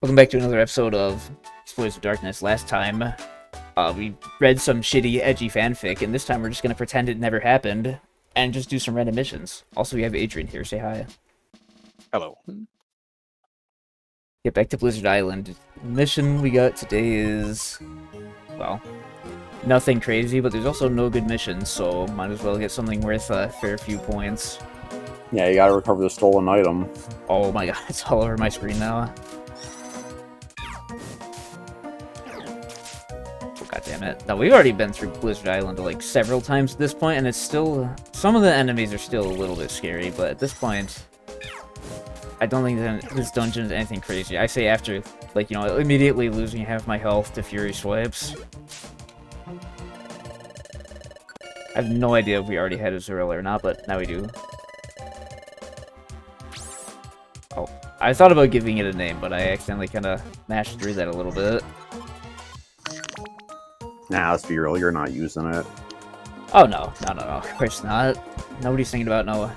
Welcome back to another episode of Spoilers of Darkness. Last time, we read some shitty, edgy fanfic, and this time we're just gonna pretend it never happened and just do some random missions. Also, we have Adrian here. Say hi. Hello. Get back to Blizzard Island. Mission we got today is, well, nothing crazy, but there's also no good missions, so might as well get something worth a fair few points. Yeah, you gotta recover the stolen item. Oh my god, it's all over my screen now. God damn it. No, we've already been through Blizzard Island like several times at this point, and it's still... Some of the enemies are still a little bit scary, but at this point... I don't think that this dungeon is anything crazy. I say after, like, you know, immediately losing half my health to Fury Swipes. I have no idea if we already had a Zeril or not, but now we do. Oh, I thought about giving it a name, but I accidentally kind of mashed through that a little bit. Nah, let's be real, you're not using it. Oh, no, of course not. Nobody's thinking about no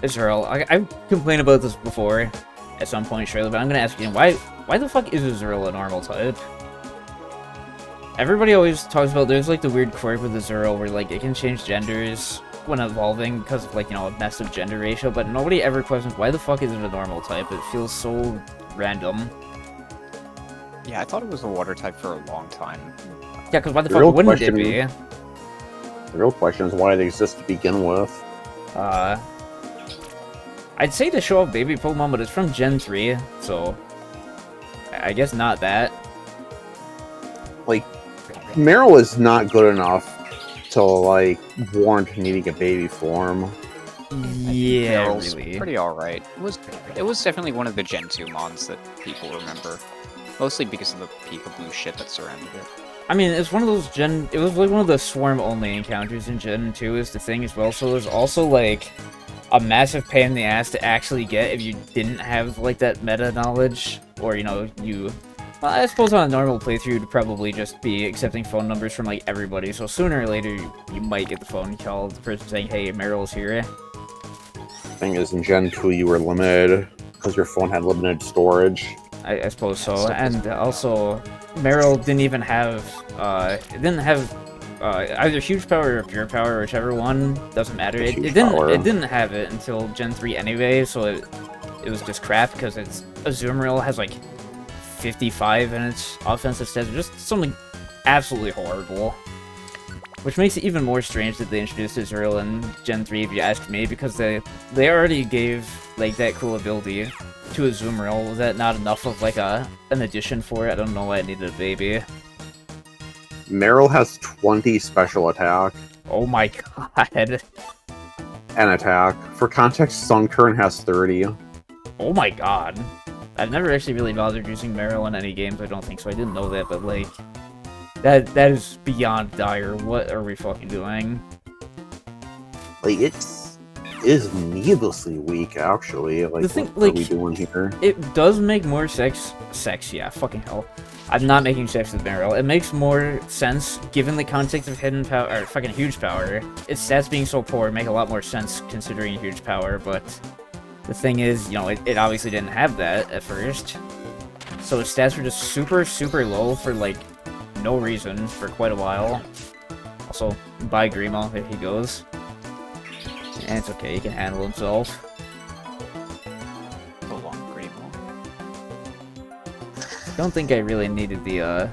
Israel. I've complained about this before at some point, surely, but I'm gonna ask you, why the fuck is Israel a normal type? Everybody always talks about there's like the weird quirk with Israel where like it can change genders when evolving because of like, you know, a massive gender ratio, but nobody ever questions why the fuck is it a normal type. It feels so random. Yeah, I thought it was a water type for a long time. Yeah, because why the fuck wouldn't it be? The real question is why they exist to begin with. I'd say to show off baby Pokemon, but it's from Gen 3, so I guess not that. Like, Meryl is not good enough to, like, warrant needing a baby form. Yeah, Meryl's really. pretty alright. It was definitely one of the Gen 2 mons that people remember. Mostly because of the peekaboo shit that surrounded it. I mean, it's one of those it was like one of the swarm-only encounters in Gen 2 is the thing as well, so it was also, like, a massive pain in the ass to actually get if you didn't have, like, that meta knowledge, or, you know, well, I suppose on a normal playthrough, you'd probably just be accepting phone numbers from, like, everybody, so sooner or later, you might get the phone call, the person saying, hey, Meryl's here. Thing is, in Gen 2, you were limited, because your phone had limited storage. I suppose so, and also, Meryl didn't even have, either huge power or pure power, whichever one, doesn't matter. It didn't have it until Gen 3 anyway, so it was just crap, because Azumarill has, like, 55 in its offensive stats, just something absolutely horrible. Which makes it even more strange that they introduced Azurill in Gen 3, if you ask me, because they already gave, like, that cool ability to Azumarill. Was that not enough of, like, an addition for it? I don't know why it needed a baby. Meryl has 20 special attack. Oh my god. And attack. For context, Sunkern has 30. Oh my god. I've never actually really bothered using Meryl in any games, I don't think, so I didn't know that, but, like, that is beyond dire. What are we fucking doing? Like, it is needlessly weak, actually. Like, what are we doing here? It does make more sex, yeah, fucking hell. I'm not making sex with Meryl. It makes more sense, given the context of hidden power, or fucking huge power. Its stats being so poor make a lot more sense considering huge power, but the thing is, you know, it obviously didn't have that at first. So its stats were just super, super low for, like, no reason for quite a while. Also, bye Grimo, there he goes. And it's okay, he can handle himself. So long, Grimo. I don't think I really needed the, I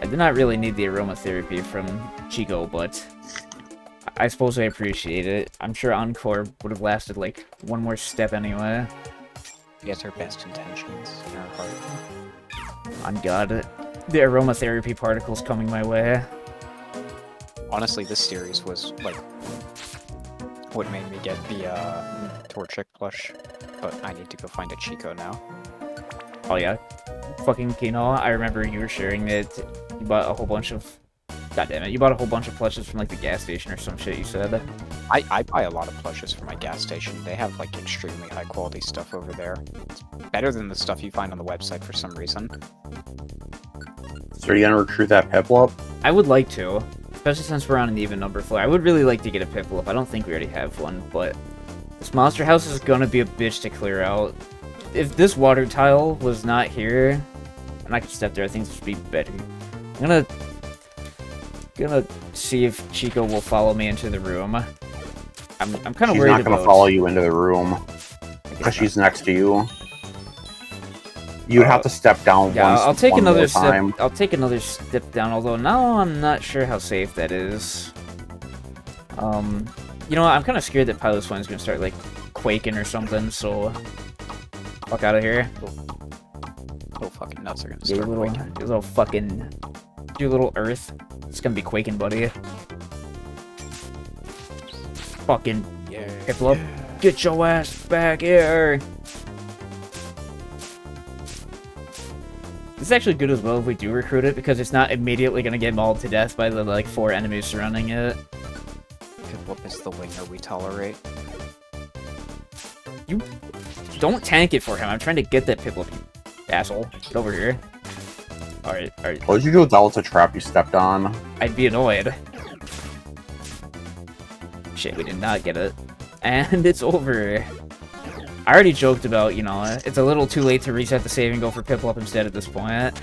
did not really need the aromatherapy from Chico, but I suppose I appreciate it. I'm sure Encore would have lasted, like, one more step anyway. He has her best intentions in her heart. On God, the aromatherapy particles coming my way. Honestly, this series was, like, what made me get the, Torchic plush. But I need to go find a Chico now. Oh yeah, fucking Kino, I remember you were sharing it. You bought a whole bunch of... God damn it, you bought a whole bunch of plushes from, like, the gas station or some shit, you said. I buy a lot of plushes from my gas station. They have, like, extremely high-quality stuff over there. It's better than the stuff you find on the website for some reason. So are you gonna recruit that Piplup? I would like to, especially since we're on an even number floor. I would really like to get a Piplup. I don't think we already have one, but this monster house is gonna be a bitch to clear out. if this water tile was not here, and I could step there, I think this would be better. I'm gonna see if Chico will follow me into the room. I'm kind of worried about... She's not gonna follow you into the room because she's next to you. You'd have to step down once. I'll take one another more step. time. I'll take another step down. Although now I'm not sure how safe that is. You know what? I'm kind of scared that Pilot Swine's gonna start like quaking or something. So, fuck out of here. Little fucking nuts are gonna Yeah, start your quaking. little fucking, your little Earth. It's gonna be quaking, buddy. Fucking Piplup, get your ass back here. It's actually good as well if we do recruit it, because it's not immediately gonna get mauled to death by the, like, 4 enemies surrounding it. Piplup is the winger we tolerate. You don't tank it for him. I'm trying to get that Piplup, you asshole. Get over here. Alright. What did you do with that? It's a trap you stepped on. I'd be annoyed. Shit, we did not get it. And it's over. I already joked about, you know, it's a little too late to reset the save and go for Piplup instead at this point.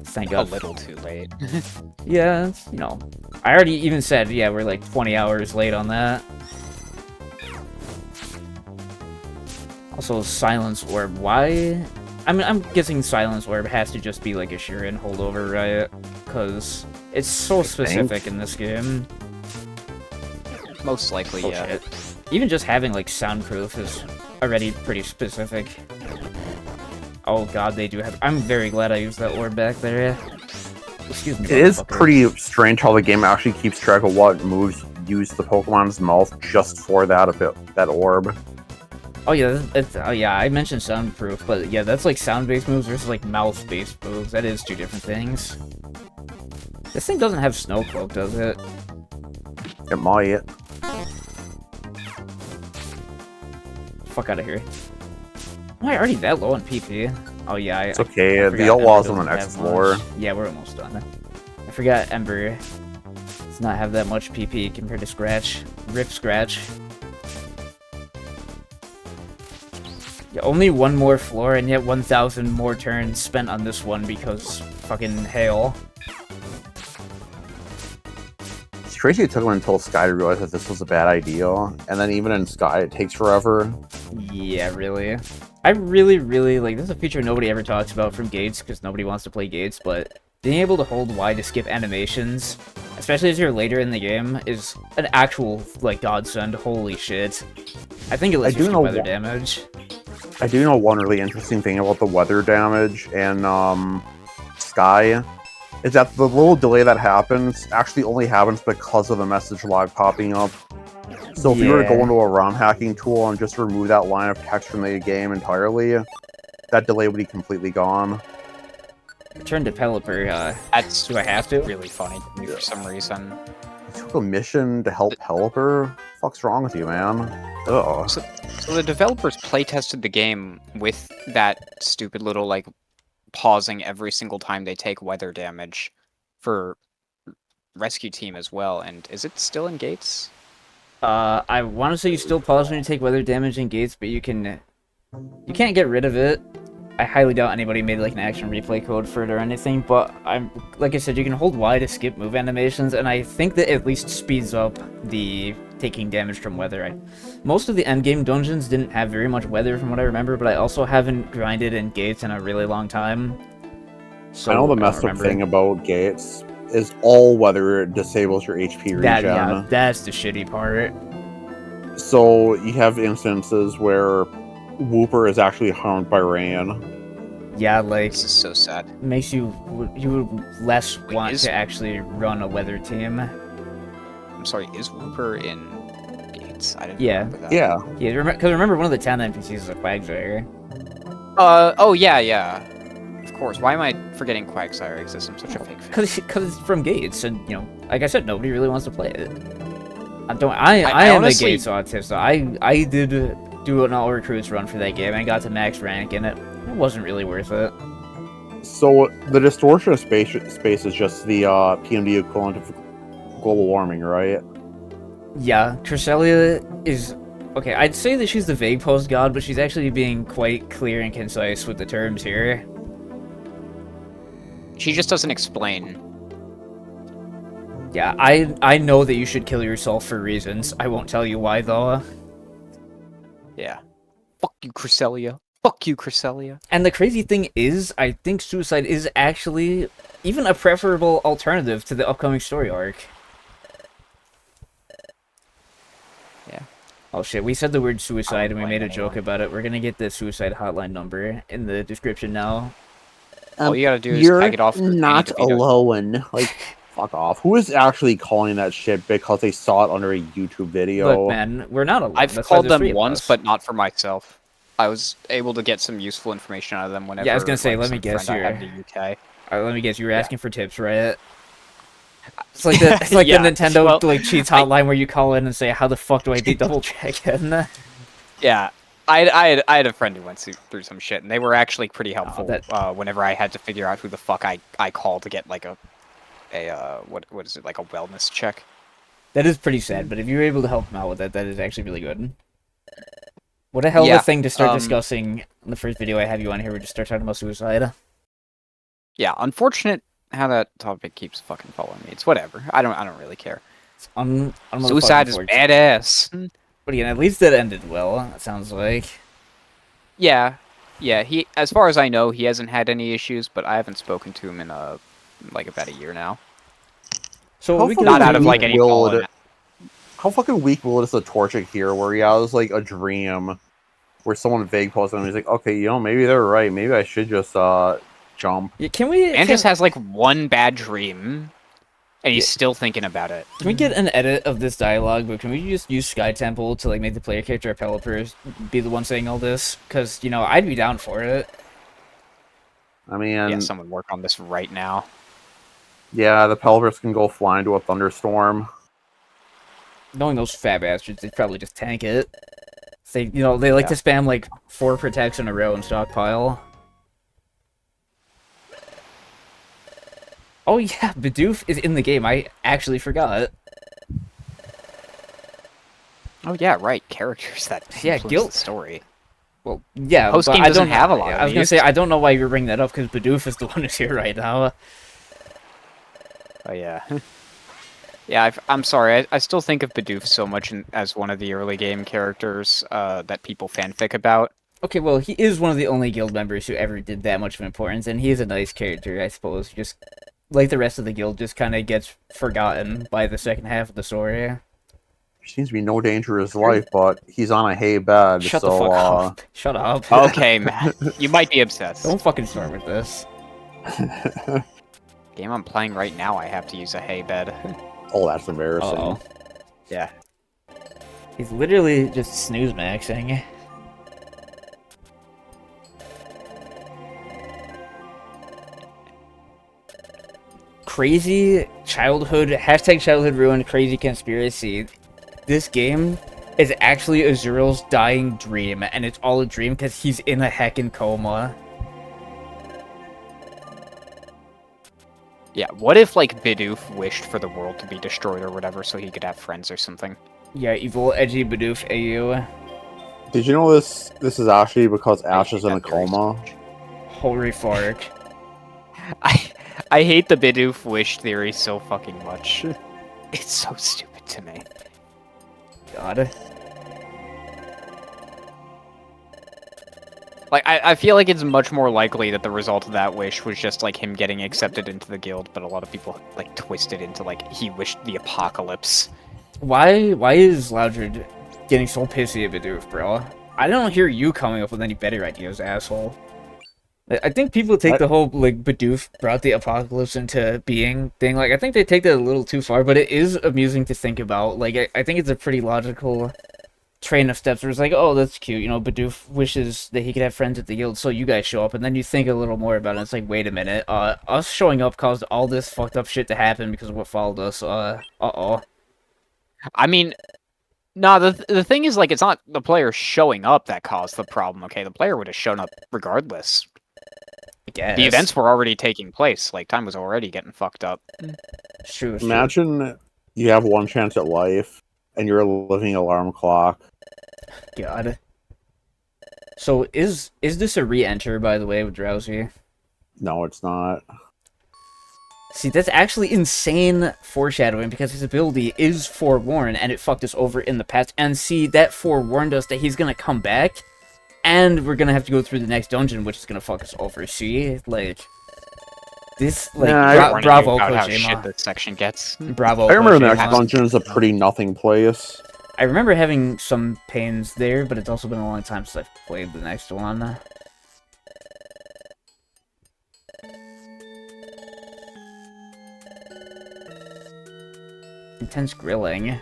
Thank God. A little too late. Yeah, you know. I already even said, yeah, we're like 20 hours late on that. Also, Silence Orb. Why? I mean, I'm guessing Silence Orb has to just be like a Shirin holdover, right? Because it's so specific in this game. Most likely, Oh, yeah. shit. Even just having like soundproof is already pretty specific. Oh god, they do have. I'm very glad I used that orb back there. Excuse me. It is motherfucker. pretty strange how the game actually keeps track of what moves use the Pokemon's mouth just for that orb. Oh yeah, oh yeah. I mentioned soundproof, but yeah, that's like sound-based moves versus like mouth-based moves. That is 2 different things. This thing doesn't have Snow Cloak, does it? It might. Fuck out of here. Am I already that low on PP? Oh yeah, It's okay. I The forgot Outlaws Ember on the doesn't next have floor. much. Yeah, we're almost done. I forgot Ember does not have that much PP compared to Scratch. Rip Scratch. Yeah, only 1 more floor, and yet 1,000 more turns spent on this one because fucking hail. It's crazy it took them until Sky to realize that this was a bad idea, and then even in Sky it takes forever. Yeah, really. I really like, this is a feature nobody ever talks about from Gates, because nobody wants to play Gates, but being able to hold Y to skip animations, especially as you're later in the game, is an actual, like, godsend. Holy shit. I think it lets you skip weather damage. I do know one really interesting thing about the weather damage and Sky, is that the little delay that happens actually only happens because of the message log popping up. So if you were to go into a ROM hacking tool and just remove that line of text from the game entirely, that delay would be completely gone. Turn developer, That's do I have to? really funny to me for some reason. You took a mission to help Helper? What the fuck's wrong with you, man? Ugh. So the developers playtested the game with that stupid little, like, pausing every single time they take weather damage for Rescue Team as well, and is it still in Gates? I want to say you still pause when you take weather damage in Gates, but you can't get rid of it. I highly doubt anybody made like an action replay code for it or anything, but like I said, you can hold Y to skip move animations, and I think that at least speeds up the taking damage from weather. Most of the endgame dungeons didn't have very much weather from what I remember, but I also haven't grinded in Gates in a really long time. So I know the don't messed up remember. thing about Gates is all weather disables your HP regen. Yeah, that's the shitty part. So you have instances where Wooper is actually harmed by rain. Yeah, like, This is so sad. makes you would less want is- to actually run a weather team. I'm sorry, is Wooper in Gates? I didn't Yeah. remember that. Yeah. Yeah, because remember one of the town NPCs is a Quagsire. Oh, yeah. Of course. Why am I forgetting Quagsire exists? I'm such a fake fan. Because it's from Gates, and, you know, like I said, nobody really wants to play it. I I am honestly- a Gates autist, so I did do an all recruits run for that game, and I got to max rank, and it wasn't really worth it. So the distortion of space is just the PMD equivalent of global warming, right? Yeah, Cresselia is Okay, I'd say that she's the vague pose god, but she's actually being quite clear and concise with the terms here. She just doesn't explain. Yeah, I know that you should kill yourself for reasons. I won't tell you why, though. Yeah. Fuck you, Cresselia. Fuck you, Cresselia. And the crazy thing is, I think suicide is actually even a preferable alternative to the upcoming story arc. Yeah. Oh shit, we said the word suicide and we made a blame joke anyone. about it. We're gonna get the suicide hotline number in the description now. All you gotta do is You're tag it off. not alone. Like, fuck off. Who is actually calling that shit because they saw it under a YouTube video? Look, man, we're not alone. I've That's why called there's them three of once, us. but not for myself. I was able to get some useful information out of them whenever. Yeah, I was gonna say, like, let me some guess friend I had here. in the UK. Let me guess, you were Yeah. asking for tips, right? It's like the Yeah, the Nintendo well, like cheats hotline where you call in and say, "How the fuck do I beat double dragon?" Yeah, I had a friend who went through some shit, and they were actually pretty helpful. Whenever I had to figure out who the fuck I called to get like a what is it, like a wellness check. That is pretty sad, but if you were able to help them out with that, that is actually really good. What a hell of Yeah, a thing to start discussing in the first video I have you on here. We just start talking about suicide. Yeah, unfortunate how that topic keeps fucking following me. It's whatever. I don't really care. It's Suicide is unfortunate. badass. But again, at least it ended well, it sounds like. Yeah, he, as far as I know, he hasn't had any issues, but I haven't spoken to him in like about a year now. So How we can Not out of like any will fallen. How fucking weak will it is a Torchic here where he has like a dream where someone vague posted and he's like, okay, maybe they're right. Maybe I should just jump. Yeah, can we? And just has like one bad dream, and he's still thinking about it. Can we get an edit of this dialogue? But can we just use Sky Temple to like make the player character Pelipper be the one saying all this? Because I'd be down for it. I mean, Yeah, someone work on this right now. yeah, the Pelipers can go fly into a thunderstorm. Knowing those fat bastards, they'd probably just tank it. They like to spam like 4 protects in a row and stockpile. Oh yeah, Bidoof is in the game. I actually forgot. Oh yeah, right. Characters that influence guilt. the story. Well, yeah, Post but game I doesn't don't have a lot. I was gonna say I don't know why you're bringing that up because Bidoof is the one who's here right now. Oh yeah. Yeah, I'm sorry. I still think of Bidoof so much as one of the early game characters that people fanfic about. Okay, well, he is one of the only guild members who ever did that much of importance, and he is a nice character, I suppose. Just like the rest of the guild, just kind of gets forgotten by the second half of the story. There seems to be no danger to his life, but he's on a hay bed. Shut so, the fuck up. Shut up. Okay, Matt. You might be obsessed. Don't fucking start with this. Game I'm playing right now, I have to use a hay bed. Oh, that's embarrassing. Uh-oh. Yeah. He's literally just snooze maxing. Crazy childhood, #childhood ruined, crazy conspiracy. This game is actually Azuril's dying dream, and it's all a dream because he's in a heckin' coma. Yeah, what if, like, Bidoof wished for the world to be destroyed or whatever so he could have friends or something? Yeah, evil, edgy Bidoof AU. Did you know this is actually because Ash is in a coma? Holy fark. I hate the Bidoof wish theory so fucking much. It's so stupid to me. God. Like, I feel like it's much more likely that the result of that wish was just, like, him getting accepted into the guild, but a lot of people, like, twist it into, like, he wished the apocalypse. Why is Loudred getting so pissy at Bidoof, bro? I don't hear you coming up with any better ideas, asshole. I think people take the whole, like, Bidoof brought the apocalypse into being thing. Like, I think they take that a little too far, but it is amusing to think about. Like, I think it's a pretty logical train of steps where it's like, oh, that's cute. Bidoof wishes that he could have friends at the guild, so you guys show up, and then you think a little more about it. It's like, wait a minute. Us showing up caused all this fucked up shit to happen because of what followed us. Uh-oh. I mean, no, the thing is, like, it's not the player showing up that caused the problem, okay? The player would have shown up regardless. I guess. The events were already taking place. Like, time was already getting fucked up. God. So is this a re-enter, by the way, with Drowsy? No, it's not. See, that's actually insane foreshadowing, because his ability is Forewarn, and it fucked us over in the past. And see, that forewarned us that he's gonna come back, and we're gonna have to go through the next dungeon, which is gonna fuck us over. See, like, this, like, Nah, bravo, about how Kojima. shit this section gets. Bravo, I remember the Kojima. next dungeon is a pretty nothing place. I remember having some pains there, but it's also been a long time since I've played the next one. Intense grilling.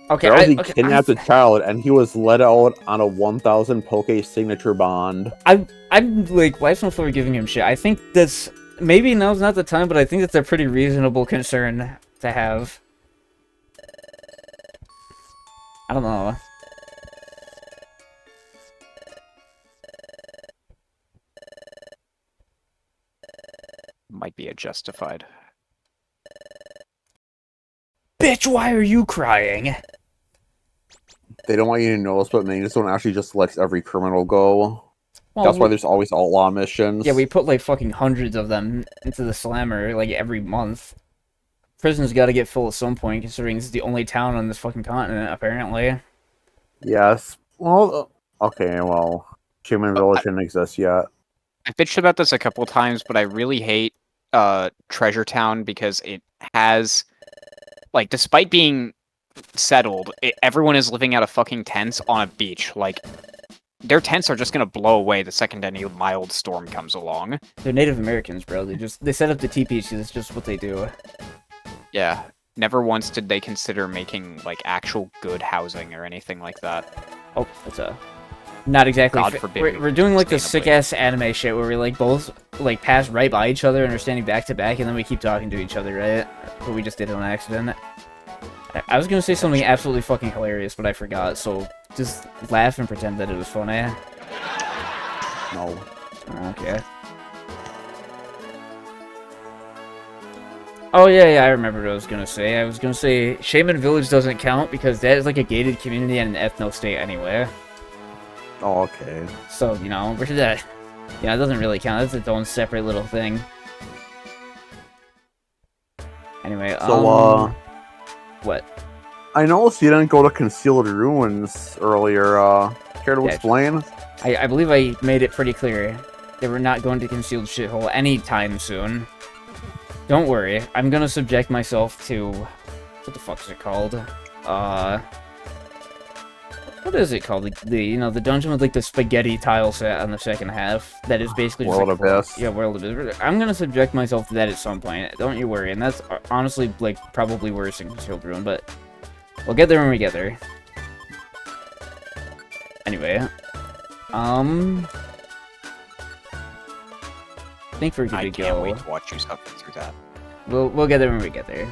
Okay, Drowsy kidnapped a child, and he was let out on a 1,000 Poke signature bond. I'm like, why is Snowflare giving him shit? I think that's, maybe now's not the time, but I think that's a pretty reasonable concern to have. I don't know. Might be a justified. Bitch, why are you crying? They don't want you to notice, but Magnus don't actually just let every criminal go. Well, That's why there's always outlaw missions. yeah, we put like fucking hundreds of them into the Slammer like every month. Prison's got to get full at some point, considering this is the only town on this fucking continent, apparently. Yes. Well, okay, well, Shaman Village didn't exist yet. I've bitched about this a couple times, but I really hate Treasure Town because it has, like, despite being settled, everyone is living out of fucking tents on a beach. Like, their tents are just gonna blow away the second any mild storm comes along. They're Native Americans, bro. They set up the teepees. It's just what they do. Yeah. Never once did they consider making, like, actual good housing or anything like that. Oh, that's a... Not exactly. God forbid We're doing like the sustainably. sick-ass anime shit where we like both like pass right by each other and are standing back to back, and then we keep talking to each other, right? But we just did it on accident. I was gonna say something absolutely fucking hilarious, but I forgot, so just laugh and pretend that it was funny. No. Okay. Oh yeah, I remember what I was gonna say. I was gonna say Shaman Village doesn't count because that is like a gated community and an ethno state anyway. Oh, okay. So, you know, we're that. Yeah, it doesn't really count. That's its own separate little thing. Anyway, So, what? I noticed you didn't go to Concealed Ruins earlier. Care to Yeah, explain? I believe I made it pretty clear that we're not going to Concealed Shithole anytime soon. Don't worry, I'm gonna subject myself to... What the fuck is it called? What is it called? The dungeon with like the spaghetti tile set on the second half. That is basically just World like, Abyss. Yeah, World Abyss. I'm gonna subject myself to that at some point. Don't you worry. And that's honestly like probably worse than Concealed Ruin, but we'll get there when we get there. Anyway, I think we're good I to can't go. wait to watch you suffer through that. We'll get there when we get there.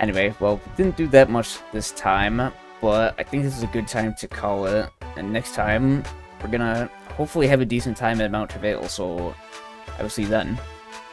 Anyway, well, didn't do that much this time, but I think this is a good time to call it. And next time, we're gonna hopefully have a decent time at Mount Travail, so I will see you then.